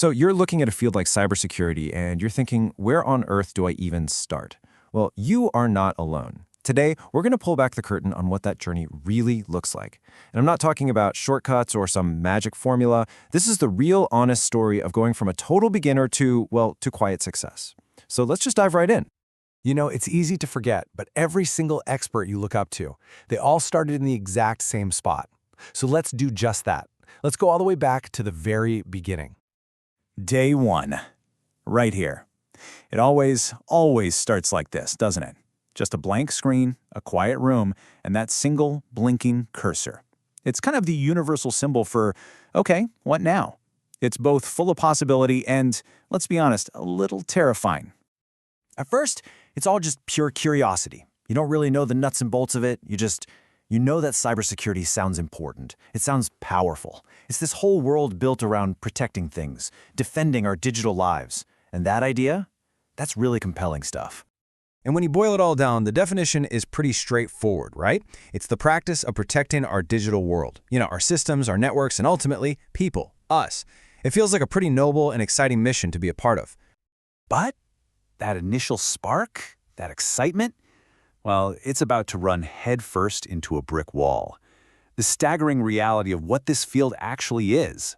So you're looking at a field like cybersecurity and you're thinking, where on earth do I even start? Well, you are not alone. Today, we're going to pull back the curtain on what that journey really looks like. And I'm not talking about shortcuts or some magic formula. This is the real, honest story of going from a total beginner to, well, to quiet success. So let's just dive right in. You know, it's easy to forget, but every single expert you look up to, they all started in the exact same spot. So let's do just that. Let's go all the way back to the very beginning. Day one, right here. It always starts like this, doesn't it? Just a blank screen, a quiet room, and that single blinking cursor. It's kind of the universal symbol for, okay, what now? It's both full of possibility and, let's be honest, a little terrifying. At first, it's all just pure curiosity. You don't really know the nuts and bolts of it. You know that cybersecurity sounds important. It sounds powerful. It's this whole world built around protecting things, defending our digital lives. And that idea? That's really compelling stuff. And when you boil it all down, the definition is pretty straightforward, right? It's the practice of protecting our digital world. You know, our systems, our networks, and ultimately, people, us. It feels like a pretty noble and exciting mission to be a part of. But that initial spark, that excitement, well, it's about to run headfirst into a brick wall. The staggering reality of what this field actually is.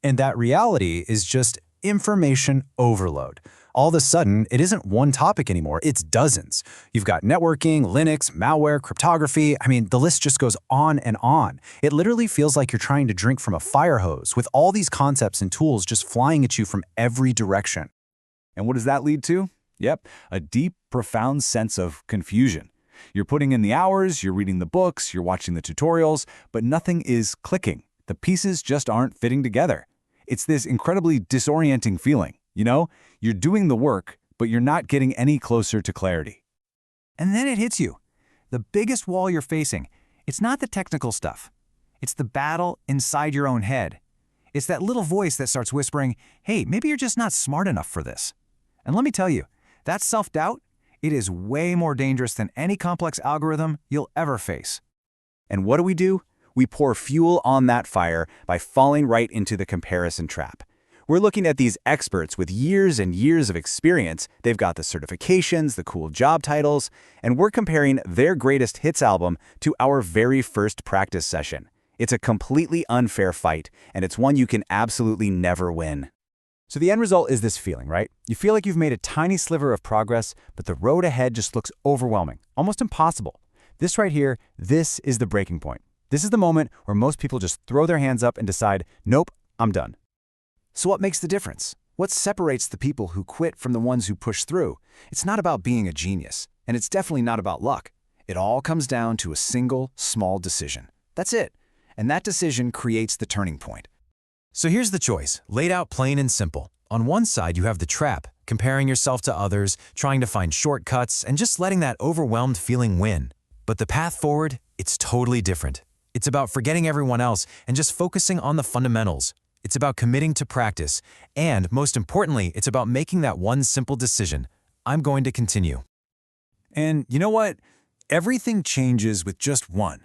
And that reality is just information overload. All of a sudden, it isn't one topic anymore, it's dozens. You've got networking, Linux, malware, cryptography. I mean, the list just goes on and on. It literally feels like you're trying to drink from a fire hose with all these concepts and tools just flying at you from every direction. And what does that lead to? Yep, a deep, profound sense of confusion. You're putting in the hours, you're reading the books, you're watching the tutorials, but nothing is clicking. The pieces just aren't fitting together. It's this incredibly disorienting feeling, you know? You're doing the work, but you're not getting any closer to clarity. And then it hits you. The biggest wall you're facing, it's not the technical stuff. It's the battle inside your own head. It's that little voice that starts whispering, hey, maybe you're just not smart enough for this. And let me tell you, that self-doubt, it is way more dangerous than any complex algorithm you'll ever face. And what do? We pour fuel on that fire by falling right into the comparison trap. We're looking at these experts with years and years of experience. They've got the certifications, the cool job titles, and we're comparing their greatest hits album to our very first practice session. It's a completely unfair fight, and it's one you can absolutely never win. So the end result is this feeling, right? You feel like you've made a tiny sliver of progress, but the road ahead just looks overwhelming, almost impossible. This right here, this is the breaking point. This is the moment where most people just throw their hands up and decide, nope, I'm done. So what makes the difference? What separates the people who quit from the ones who push through? It's not about being a genius, and it's definitely not about luck. It all comes down to a single, small decision. That's it. And that decision creates the turning point. So here's the choice, laid out plain and simple. On one side, you have the trap, comparing yourself to others, trying to find shortcuts, and just letting that overwhelmed feeling win. But the path forward, it's totally different. It's about forgetting everyone else and just focusing on the fundamentals. It's about committing to practice. And most importantly, it's about making that one simple decision. I'm going to continue. And you know what? Everything changes with just one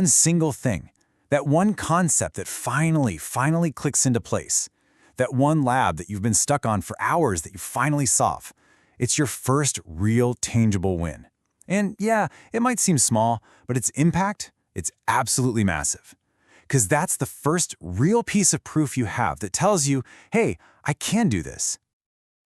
single thing. That one concept that finally clicks into place. That one lab that you've been stuck on for hours that you finally solve. It's your first real tangible win. And yeah, it might seem small, but its impact, it's absolutely massive. Because that's the first real piece of proof you have that tells you, hey, I can do this.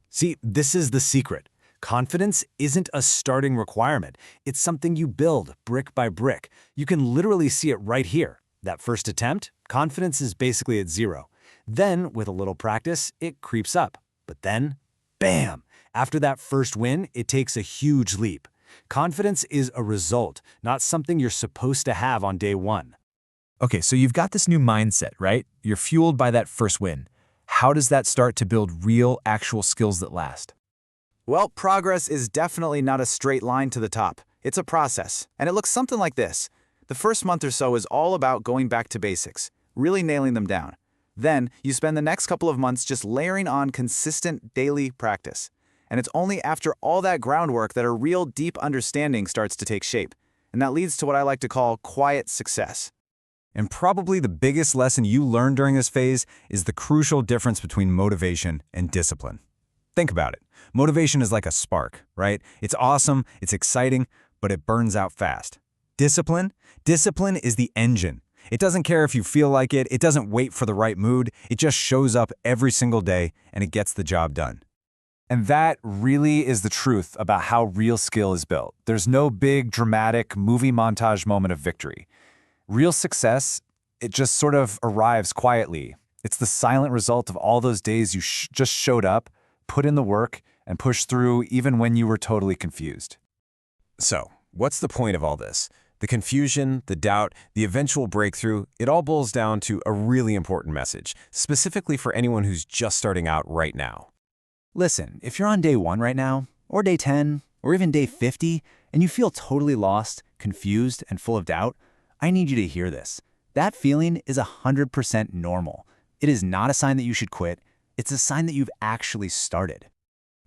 See, this is the secret. Confidence isn't a starting requirement. It's something you build brick by brick. You can literally see it right here. That first attempt, confidence is basically at zero. Then, with a little practice, it creeps up. But then, bam! After that first win, it takes a huge leap. Confidence is a result, not something you're supposed to have on day one. Okay, so you've got this new mindset, right? You're fueled by that first win. How does that start to build real, actual skills that last? Well, progress is definitely not a straight line to the top. It's a process, and it looks something like this. The first month or so is all about going back to basics, really nailing them down. Then, you spend the next couple of months just layering on consistent daily practice. And it's only after all that groundwork that a real deep understanding starts to take shape. And that leads to what I like to call quiet success. And probably the biggest lesson you learn during this phase is the crucial difference between motivation and discipline. Think about it. Motivation is like a spark, right? It's awesome, it's exciting, but it burns out fast. Discipline is the engine. It doesn't care if you feel like it, it doesn't wait for the right mood, it just shows up every single day and it gets the job done. And that really is the truth about how real skill is built. There's no big, dramatic movie montage moment of victory. Real success, it just sort of arrives quietly. It's the silent result of all those days you just showed up, put in the work, and pushed through even when you were totally confused. So, what's the point of all this? The confusion, the doubt, the eventual breakthrough, it all boils down to a really important message, specifically for anyone who's just starting out right now. Listen, if you're on day 1 right now, or day 10, or even day 50, and you feel totally lost, confused, and full of doubt, I need you to hear this. That feeling is 100% normal. It is not a sign that you should quit. It's a sign that you've actually started.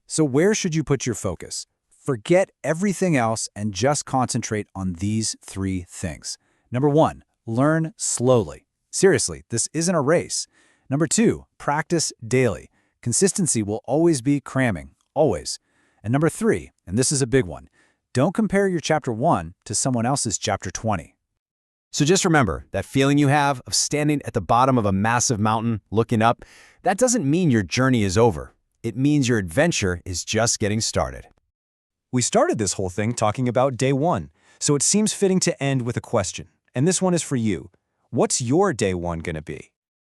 So where should you put your focus? Forget everything else and just concentrate on these 3 things. Number 1, learn slowly. Seriously, this isn't a race. Number 2, practice daily. Consistency will always be cramming, always. And number 3, and this is a big one, don't compare your chapter 1 to someone else's chapter 20. So just remember, that feeling you have of standing at the bottom of a massive mountain looking up, that doesn't mean your journey is over. It means your adventure is just getting started. We started this whole thing talking about day 1, so it seems fitting to end with a question. And this one is for you. What's your day 1 gonna be?